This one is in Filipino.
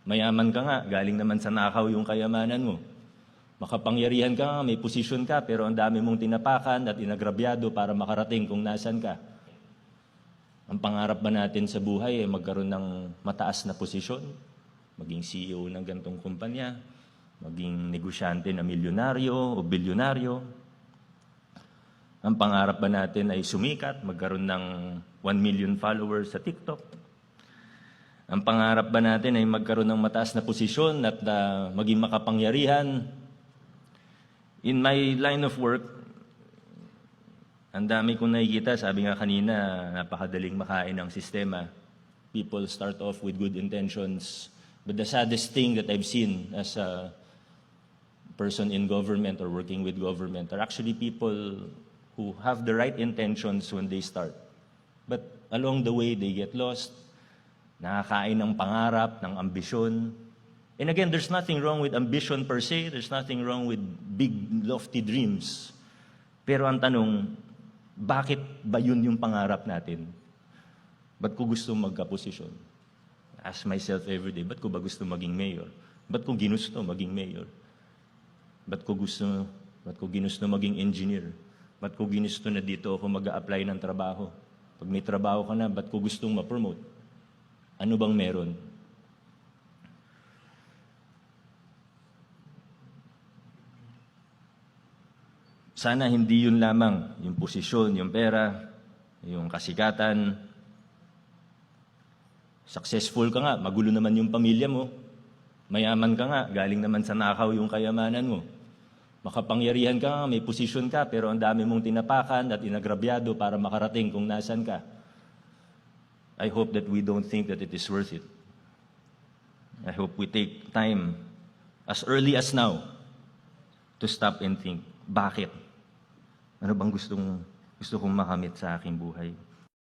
Mayaman ka nga, galing naman sa nakaw yung kayamanan mo. Makapangyarihan ka nga, may posisyon ka, pero ang dami mong tinapakan at inagrabyado para makarating kung nasan ka. Ang pangarap ba natin sa buhay ay magkaroon ng mataas na posisyon? Maging CEO ng gantong kumpanya? Maging negosyante na milyonaryo o bilyonaryo? Ang pangarap ba natin ay sumikat, magkaroon ng 1 million followers sa TikTok? Ang pangarap ba natin ay magkaroon ng mataas na posisyon at maging makapangyarihan? In my line of work, ang dami kong nakikita, sabi nga kanina, napakadaling makain ng sistema. People start off with good intentions. But the saddest thing that I've seen as a person in government or working with government are actually people who have the right intentions when they start. But along the way, they get lost, nakakain ng pangarap, ng ambisyon. And again, there's nothing wrong with ambition per se. There's nothing wrong with big, lofty dreams. Pero ang tanong, bakit ba yun yung pangarap natin? Ba't ko gusto magkaposisyon? Ask myself every day, ba't ko ba gusto maging mayor? Ba't ko ginusto maging mayor? Ba't ko ginusto maging engineer? Ba't ko ginusto na dito ako mag-a-apply ng trabaho? Pag may trabaho ka na, ba't ko gustong ma-promote? Ano bang meron? Sana hindi yun lamang, yung posisyon, yung pera, yung kasikatan. Successful ka nga, magulo naman yung pamilya mo. Mayaman ka nga, galing naman sa nakaw yung kayamanan mo. Makapangyarihan ka nga, may posisyon ka, pero ang dami mong tinapakan at inagrabyado para makarating kung nasan ka. I hope that we don't think that it is worth it. I hope we take time, as early as now, to stop and think, bakit? Ano bang gusto kong makamit sa aking buhay?